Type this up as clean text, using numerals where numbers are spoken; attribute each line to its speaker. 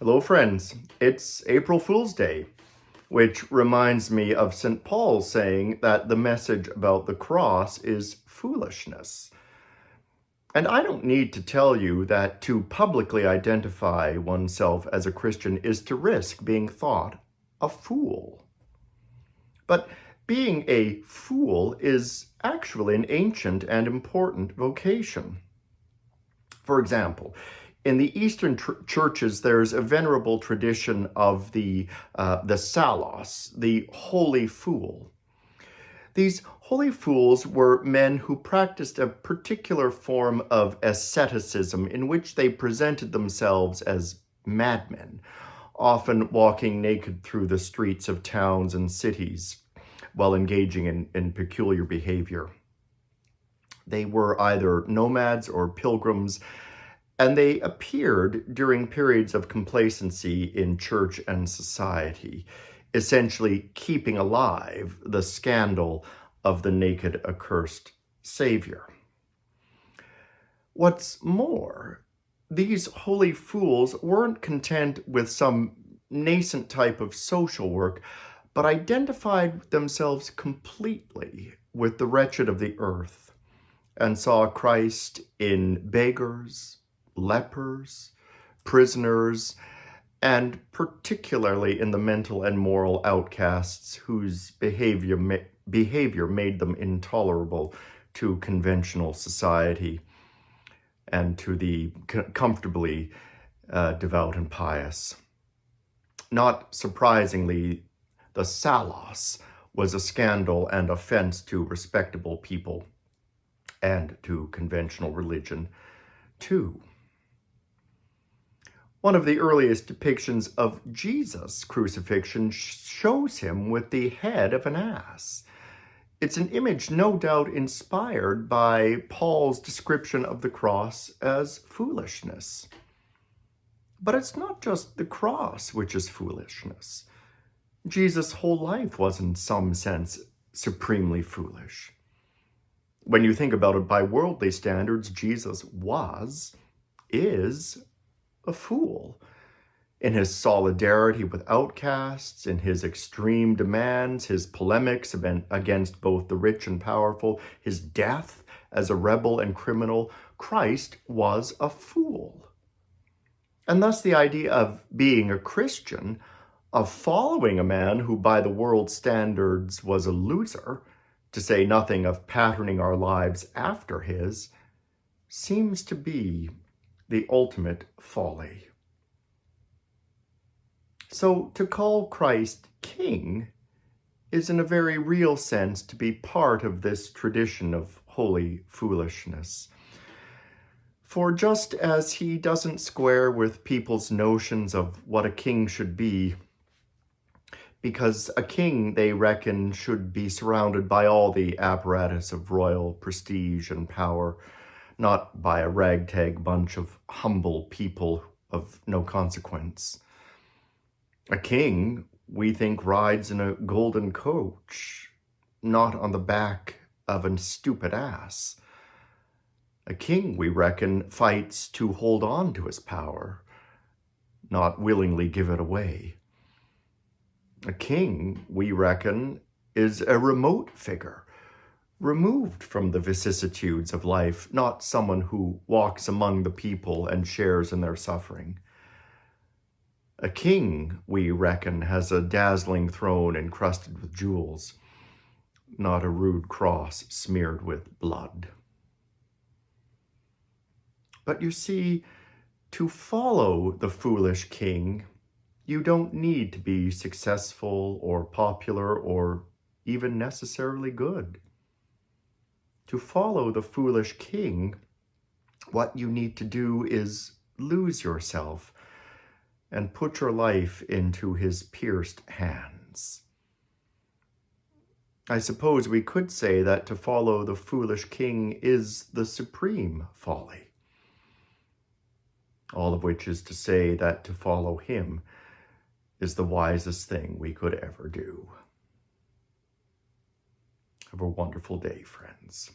Speaker 1: Hello, friends. It's April Fool's Day, which reminds me of St. Paul saying that the message about the cross is foolishness. And I don't need to tell you that to publicly identify oneself as a Christian is to risk being thought a fool. But being a fool is actually an ancient and important vocation. For example, in the Eastern churches, there's a venerable tradition of the Salos, the holy fool. These holy fools were men who practiced a particular form of asceticism in which they presented themselves as madmen, often walking naked through the streets of towns and cities while engaging in peculiar behavior. They were either nomads or pilgrims, and they appeared during periods of complacency in church and society, essentially keeping alive the scandal of the naked, accursed Savior. What's more, these holy fools weren't content with some nascent type of social work, but identified themselves completely with the wretched of the earth and saw Christ in beggars, lepers, prisoners, and particularly in the mental and moral outcasts whose behavior made them intolerable to conventional society and to the comfortably devout and pious. Not surprisingly, the Salos was a scandal and offense to respectable people and to conventional religion, too. One of the earliest depictions of Jesus' crucifixion shows him with the head of an ass. It's an image no doubt inspired by Paul's description of the cross as foolishness. But it's not just the cross which is foolishness. Jesus' whole life was, in some sense, supremely foolish. When you think about it by worldly standards, Jesus is a fool. In his solidarity with outcasts, in his extreme demands, his polemics against both the rich and powerful, his death as a rebel and criminal, Christ was a fool. And thus the idea of being a Christian, of following a man who by the world's standards was a loser, to say nothing of patterning our lives after his, seems to be the ultimate folly. So to call Christ King is in a very real sense to be part of this tradition of holy foolishness. For just as he doesn't square with people's notions of what a king should be, because a king, they reckon, should be surrounded by all the apparatus of royal prestige and power, not by a ragtag bunch of humble people of no consequence. A king, we think, rides in a golden coach, not on the back of a stupid ass. A king, we reckon, fights to hold on to his power, not willingly give it away. A king, we reckon, is a remote figure, removed from the vicissitudes of life, not someone who walks among the people and shares in their suffering. A king, we reckon, has a dazzling throne encrusted with jewels, not a rude cross smeared with blood. But you see, to follow the foolish king, you don't need to be successful or popular or even necessarily good. To follow the foolish king, what you need to do is lose yourself and put your life into his pierced hands. I suppose we could say that to follow the foolish king is the supreme folly. All of which is to say that to follow him is the wisest thing we could ever do. Have a wonderful day, friends.